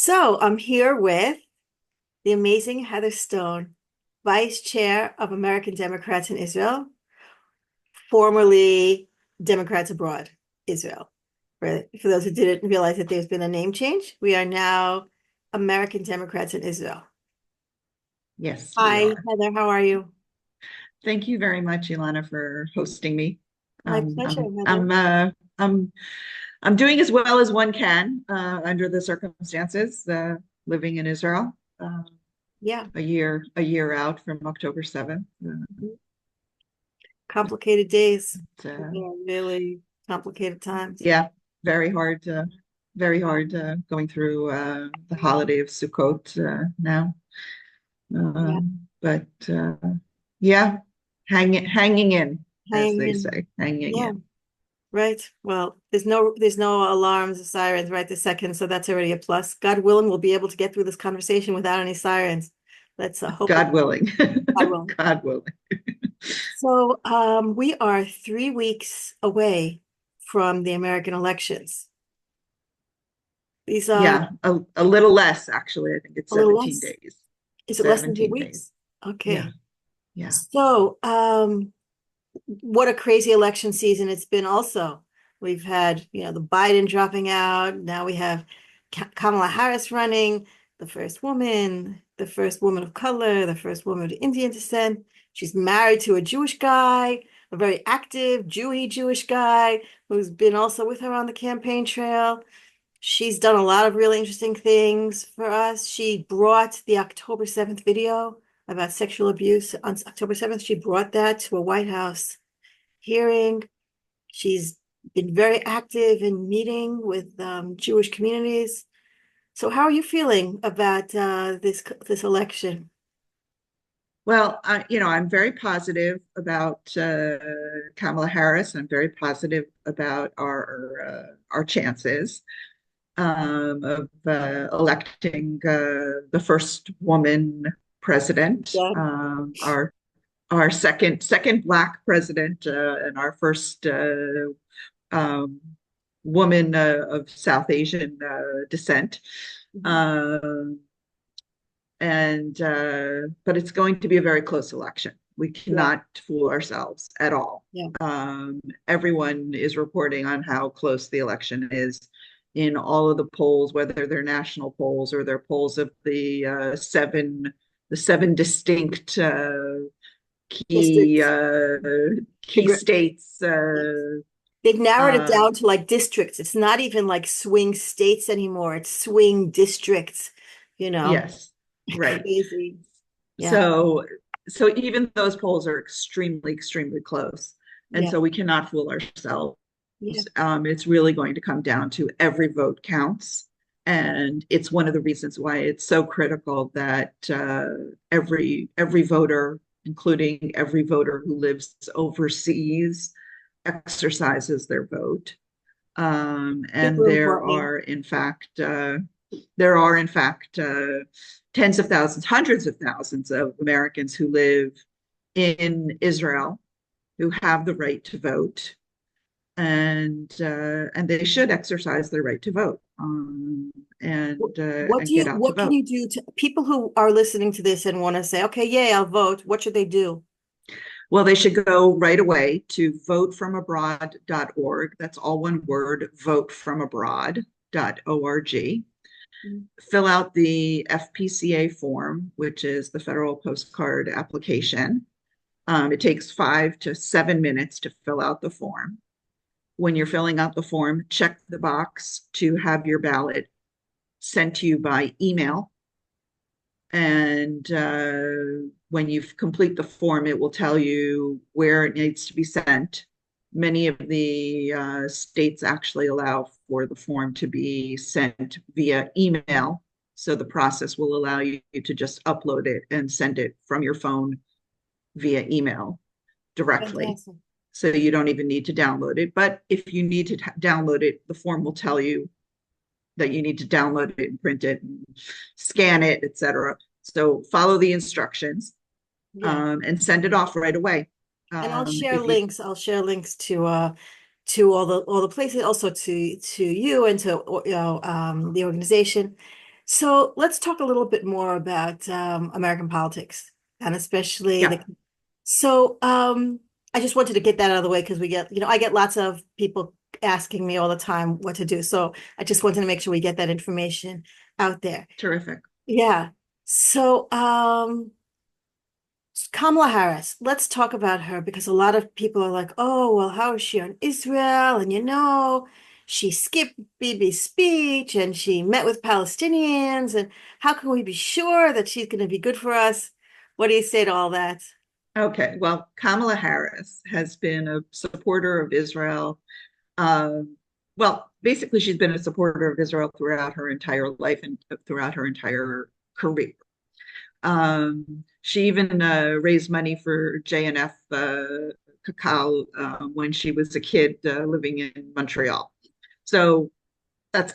So I'm here with the amazing Heather Stone, Vice Chair of American Democrats in Israel, formerly Democrats Abroad, Israel. For those who didn't realize that there's been a name change, we are now American Democrats in Israel. Yes, we Hi, are. Heather, how are you? Thank you very much, Ilana, for hosting me. My Um, pleasure, I'm Heather. I'm uh, I'm I'm doing as well as one can under the circumstances, living in Israel, Yeah, a year out from October 7th. mhm. Complicated days. Uh, Yeah, really complicated times. yeah, very hard, going through the holiday of Sukkot now. Yeah, But yeah, hanging in, as hanging they in. say, hanging Yeah. in. Right. Well, there's no alarms or sirens right this second, so that's already a plus. God willing, we'll be able to get through this conversation without any sirens. Let's hope that God willing. God willing. God willing. So, we are 3 weeks away from the American elections. These are Yeah, a little less actually. I think it's a little 17 less. days. Is it less than two 17 days. weeks? Yeah, Okay. yeah. So, what a crazy election season it's been also. We've had, the Biden dropping out. Now we have Kamala Harris running, the first woman of color, the first woman of Indian descent. She's married to a Jewish guy, a very active Jewish guy who's been also with her on the campaign trail. She's done a lot of really interesting things for us. She brought the October 7th video about sexual abuse on October 7th. She brought that to a White House hearing. She's been very active in meeting with Jewish communities. So how are you feeling about this election? Well, I'm very positive about Kamala Harris. I'm very positive about our chances of electing the first woman president, Yeah. our second Black president, and our first um, woman of South Asian descent. Mhm. Um, and But it's going to be a very close election. We Yeah. cannot fool ourselves at all. Yeah. Everyone is reporting on how close the election is in all of the polls, whether they're national polls or they're polls of the seven distinct key Districts. key states. They've narrowed it Um, down to like districts. It's not even like swing states anymore. It's swing districts, you know. yes, right. Crazy. Yeah. So, so even those polls are extremely close, and Yeah. so we cannot fool ourselves. Yeah. It's really going to come down to every vote counts, and it's one of the reasons why it's so critical that every voter, including every voter who lives overseas, exercises their vote. And Super important. there are in fact tens of thousands, hundreds of thousands of Americans who live in Israel who have the right to vote, and they should exercise their right to vote, and get out to What can vote. you do to people who are listening to this and want to say, okay, yay, I'll vote. What should they do? Well, they should go right away to votefromabroad.org. That's all one word, votefromabroad.org. Mm. Fill out the FPCA form, which is the federal postcard application. It takes 5 to 7 minutes to fill out the form. When you're filling out the form, check the box to have your ballot sent to you by email. And when you complete the form, it will tell you where it needs to be sent. Many of the states actually allow for the form to be sent via email. So the process will allow you to just upload it and send it from your phone via email directly. Fantastic. So you don't even need to download it. But if you need to download it, the form will tell you that you need to download it and print it and scan it, etc. So follow the instructions, Yeah. and send it off right away. And I'll share If you links. I'll share links to all the places, also to you and to the organization. So let's talk a little bit more about American politics and especially Yeah, the. So I just wanted to get that out of the way because we get, I get lots of people asking me all the time what to do. So I just wanted to make sure we get that information out there. terrific. Yeah. So Kamala Harris, let's talk about her because a lot of people are like, oh, well, how is she on Israel? And she skipped Bibi's speech and she met with Palestinians. And how can we be sure that she's going to be good for us? What do you say to all that? Okay, well, Kamala Harris has been a supporter of Israel. Well, basically, she's been a supporter of Israel throughout her entire life and throughout her entire career. She even raised money for JNF Cacao when she was a kid living in Montreal. So that's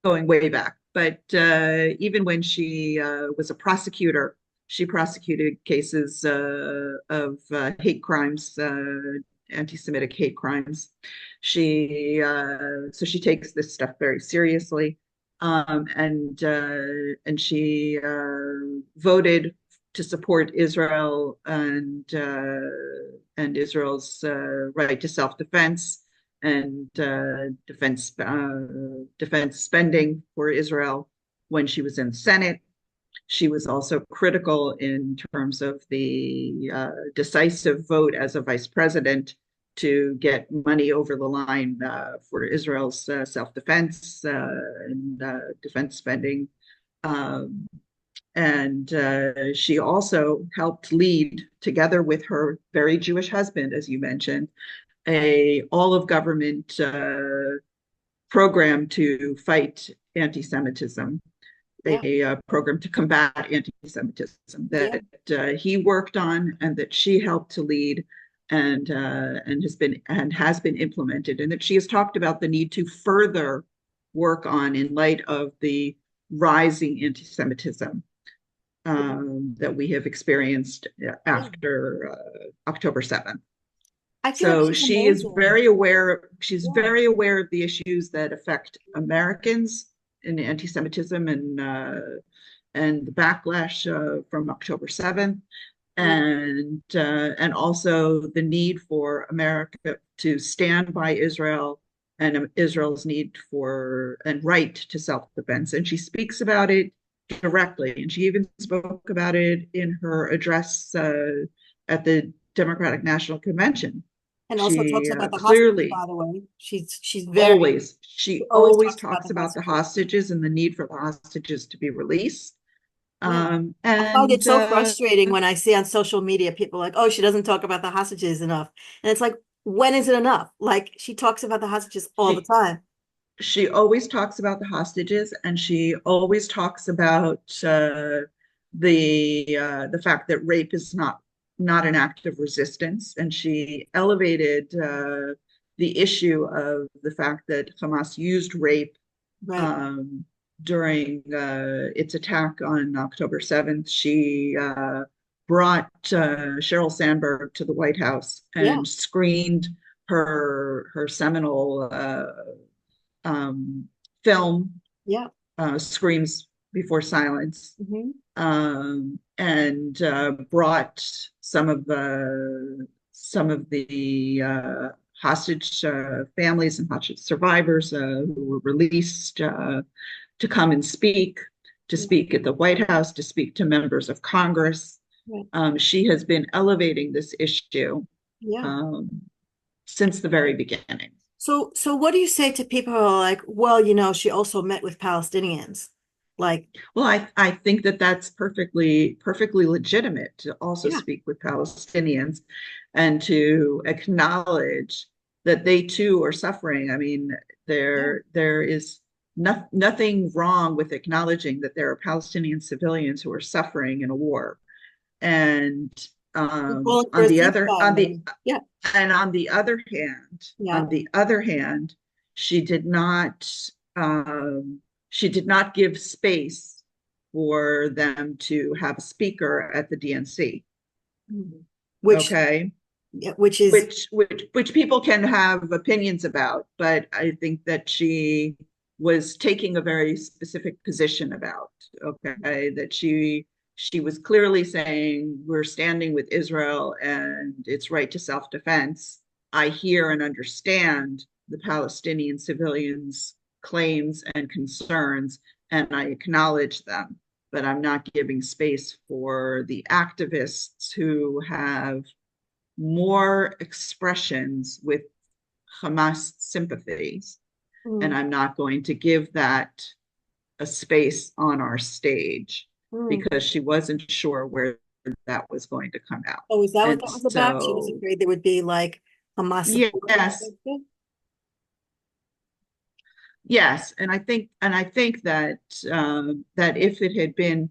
going way back. But even when she was a prosecutor, she prosecuted cases of hate crimes, anti-Semitic hate crimes. So she takes this stuff very seriously, and she voted to support Israel and Israel's right to self-defense and defense spending for Israel when she was in the Senate. She was also critical in terms of the decisive vote as a vice president to get money over the line for Israel's self-defense and defense spending. Um, and she also helped lead, together with her very Jewish husband, as you mentioned, a all of government program to fight anti-Semitism, Yeah, a program to combat anti-Semitism yeah. that he worked on and that she helped to lead and has been implemented, and that she has talked about the need to further work on in light of the rising anti-Semitism that we have experienced Yeah. after October 7th. I feel like So she's she is amazing. very aware, she's Yeah, very aware of the issues that affect Americans in anti-Semitism and the backlash from October 7th, yeah, and also the need for America to stand by Israel and Israel's need for and right to self-defense. And she speaks about it directly, and she even spoke about it in her address at the Democratic National Convention. and also talks She about the hostages, clearly by the way. She's very, she she always always talks about talks the about the hostages. hostages and the need for the hostages to be released. Yeah. I find it And so frustrating when I see on social media people like, oh, she doesn't talk about the hostages enough. And it's like, when is it enough? Like she talks about the hostages all the she time. she always talks about the hostages, and she always talks about the fact that rape is not an act of resistance, and she elevated the issue of the fact that Hamas used rape Right. um, during its attack on October 7th. She brought Sheryl Sandberg to the White House Yeah. and screened her seminal um, film, Yeah. Screams Before Silence, Hmm. and brought some of the hostage families and hostage survivors who were released to come and to Yeah. speak at the White House, to speak to members of Congress. Right. She has been elevating this issue Yeah. um, since the very beginning. So what do you say to people who are like, well, she also met with Palestinians? Like, Well, I think that that's perfectly legitimate to also yeah, speak with Palestinians and to acknowledge that they too are suffering. I mean, yeah. there is nothing wrong with acknowledging that there are Palestinian civilians who are suffering in a war. And We're calling for a ceasefire. Yeah. on the other hand, Yeah. she did not um, she did not give space for them to have a speaker at the DNC. Mhm. Which, Okay, yeah, which is, which people can have opinions about, but I think that was taking a very specific position about. Okay, that she was clearly saying we're standing with Israel and its right to self-defense. I hear and understand the Palestinian civilians' claims and concerns, and I acknowledge them, but I'm not giving space for the activists who have more expressions with Hamas sympathies, and Mm, I'm not going to give that a space on our stage mm. because she wasn't sure where that was going to come out. Oh, is that what And that was about? She was so, afraid there would be like Hamas supporters yes, against it? yes, and I think that that if it had been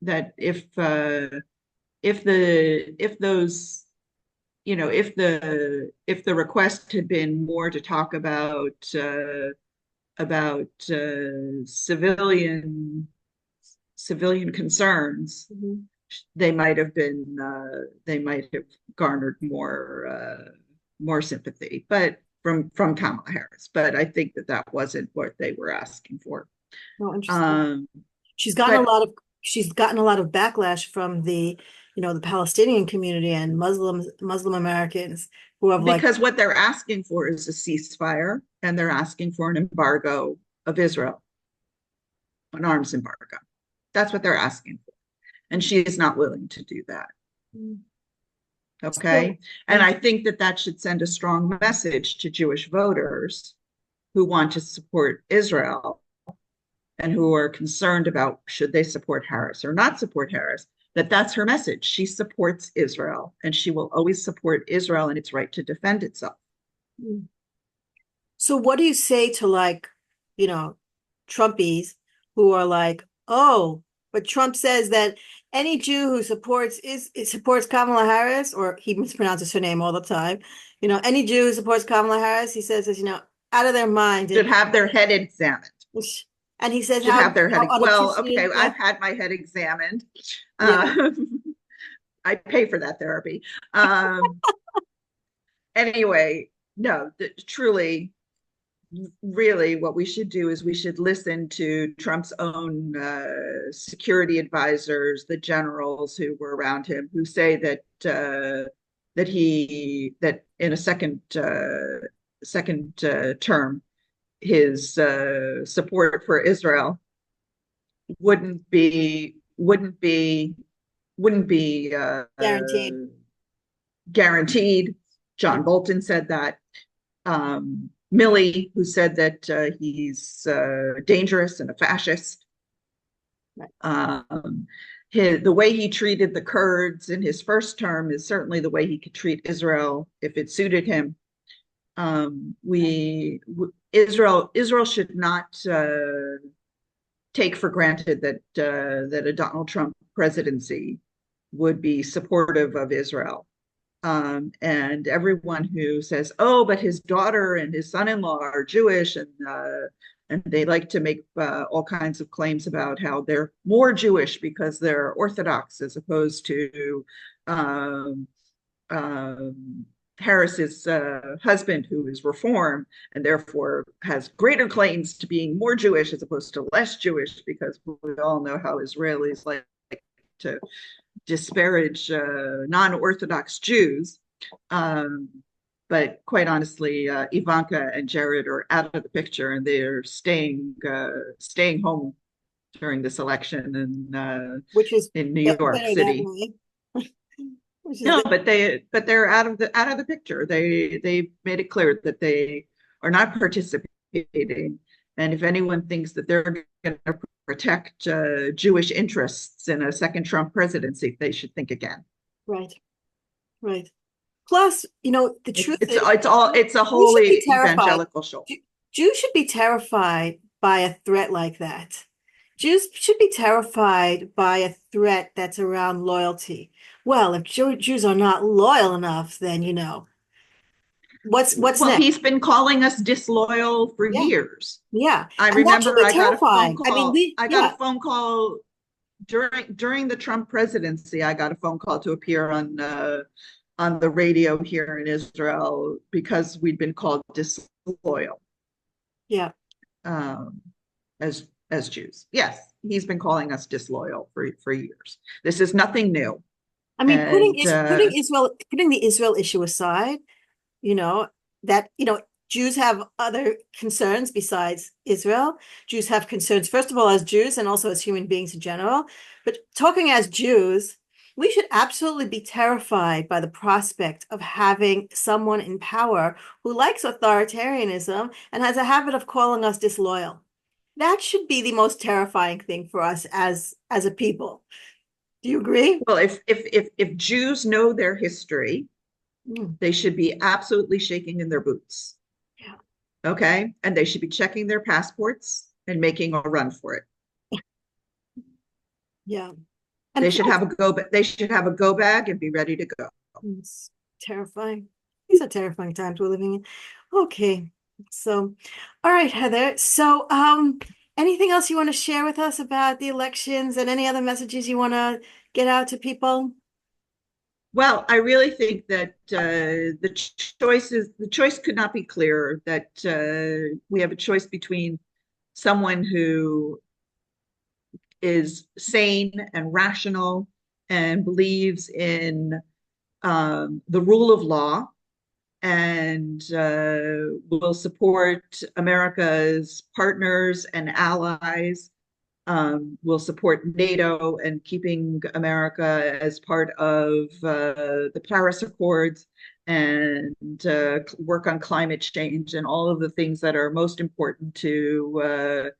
that if those if the request had been more to talk about civilian concerns, Mhm. they might have garnered more sympathy, but from Kamala Harris. But I think that that wasn't what they were asking for. Oh, interesting. Um, She's gotten a but lot of she's gotten a lot of backlash from the Palestinian community and Muslim Americans who have like, because what they're asking for is a ceasefire, and they're asking for an embargo of Israel, an arms embargo. That's what they're asking for, and she is not willing to do that. still, Okay. And mm, I think that that should send a strong message to Jewish voters who want to support Israel and who are concerned about should they support Harris or not support Harris, that that's her message. She supports Israel and she will always support Israel and its right to defend itself. mm. So what do you say to like, you know, Trumpies who are like, oh, but Trump says that any Jew who supports Kamala Harris, or he mispronounces her name all the time, any Jew who supports Kamala Harris, he says is, out of their mind, Should have their head examined. and he says Should how have their how head. Well, okay, unappreciative. I've had my head examined. Yeah, Uh, I pay for that therapy. Anyway, no, truly, really what we should do is we should listen to Trump's own security advisors, the generals who were around him, who say that in a second term, his support for Israel wouldn't be guaranteed. guaranteed. Yeah, John Bolton said that. Milley, who said that he's dangerous and a fascist. right. The way he treated the Kurds in his first term is certainly the way he could treat Israel if it suited him. Israel should not take for granted that a Donald Trump presidency would be supportive of Israel. And everyone who says, "Oh, but his daughter and his son-in-law are Jewish," and they like to make all kinds of claims about how they're more Jewish because they're Orthodox as opposed to um, um, Harris's husband, who is Reform and therefore has greater claims to being more Jewish as opposed to less Jewish, because we all know how Israelis like to disparage non-Orthodox Jews. Um, but quite honestly, Ivanka and Jared are out of the picture, and they're staying home during this election Which is in New York better that City. way. Which is No, but they're out of the picture. They made it clear that they are not participating. And if anyone thinks that they're going to protect Jewish interests in a second Trump presidency, they should think again. right, right. Plus, the It's truth it's is, it's all it's a Jews should be wholly terrified. evangelical show. Jews should be terrified by a threat like that. Jews should be terrified by a threat that's around loyalty. Well, if Jews are not loyal enough, then what's Well, next? he's been calling us disloyal for Yeah, years. yeah, I and that should remember be terrifying. I mean, I got a yeah, phone call during the Trump presidency. I got a phone call to appear on the radio here in Israel because we'd been called disloyal. yeah, um, as Jews. Yes, he's been calling us disloyal for years. This is nothing new. I mean, And putting the Israel issue aside, you know, that, Jews have other concerns besides Israel. Jews have concerns, first of all, as Jews and also as human beings in general. But talking as Jews, we should absolutely be terrified by the prospect of having someone in power who likes authoritarianism and has a habit of calling us disloyal. That should be the most terrifying thing for us as a people. Do you agree? well, if Jews know their history, Mm, they should be absolutely shaking in their boots. yeah. Okay. And they should be checking their passports and making a run for it. Yeah. And plus, They should have a go bag and be ready to go. it's terrifying. These are terrifying times we're living in. Okay. So, all right, Heather. So, anything else you want to share with us about the elections and any other messages you want to get out to people? Well, I really think that the choice could not be clearer. That we have a choice between someone who is sane and rational and believes in the rule of law and will support America's partners and allies, will support NATO and keeping America as part of the Paris Accords and work on climate change and all of the things that are most important to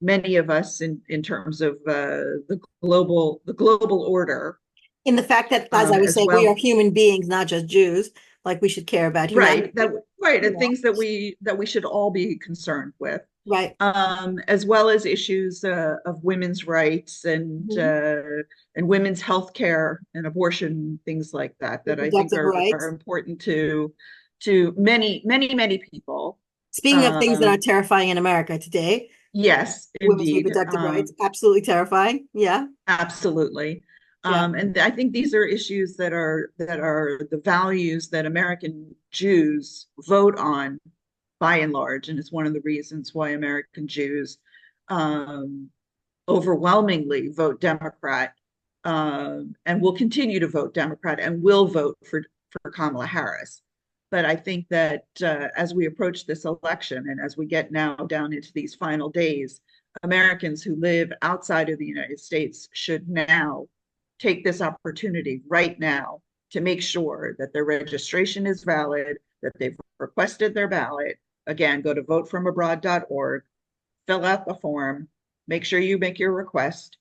many of us in terms of the global order, In the fact that, as I was as saying, we are well. human beings, not just Jews. Like we should care about Right, humanity. and Yeah. things that we should all be concerned with, Right. as well as issues of women's rights Mhm. and women's health care and abortion, things like that, that I think Reproductive are rights. important to many, many, many people. Speaking of things that are Um, terrifying in America today, yes, women's indeed. reproductive rights, absolutely terrifying. Yeah. Absolutely. Yeah. And I think these are issues that are the values that American Jews vote on by and large. And it's one of the reasons why American Jews um, overwhelmingly vote Democrat, and will continue to vote Democrat and will vote for Kamala Harris. But I think that as we approach this election and as we get now down into these final days, Americans who live outside of the United States should now take this opportunity right now to make sure that their registration is valid, that they've requested their ballot. Again, go to votefromabroad.org, fill out the form, make sure you make your request.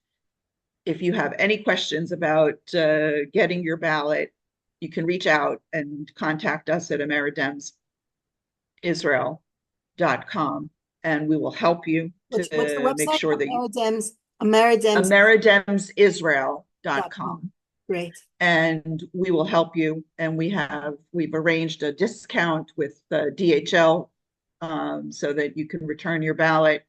If you have any questions about getting your ballot, you can reach out and contact us at ameridemsisrael.com, and we will help you What's the to make website? sure that you Dot com. ameridemsisrael.com, Great. and we will help you. And we've arranged a discount with DHL, so that you can return your ballot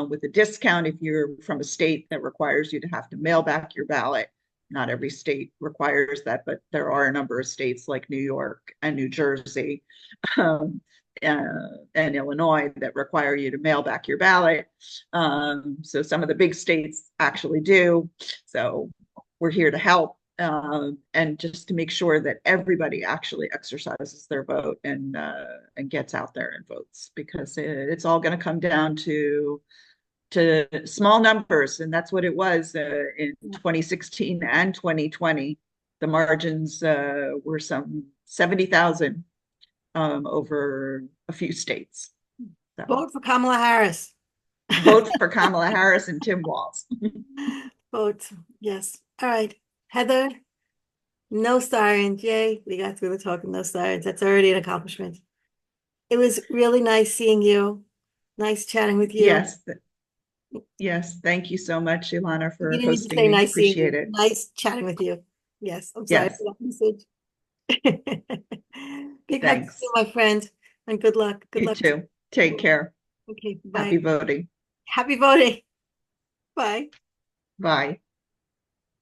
with a discount if you're from a state that requires you to have to mail back your ballot. Not every state requires that, but there are a number of states like New York and New Jersey, um, and Illinois that require you to mail back your ballot. So some of the big states actually do. So we're here to help, and just to make sure that everybody actually exercises their vote and gets out there and votes, because it's all going to come down to small numbers, and that's what it was in 2016 and 2020. The margins were some 70,000 over a few states. So Vote for Kamala Harris. vote for Kamala Harris and Tim Walz. Vote. Yes. All right. Heather, no sirens. Yay. We got through the talk of no sirens. That's already an accomplishment. It was really nice seeing you. Nice chatting with you. Yes, yes. Thank you so much, Ilana, You for didn't need to hosting say me. nice seeing Appreciate you. it. Nice chatting with you. Yes. I'm sorry Yes, for that message. Big hugs to you, thanks. my friend, and good luck. Good You luck to too. Take you. care. Okay, bye. Happy voting. Happy voting. Bye. Bye.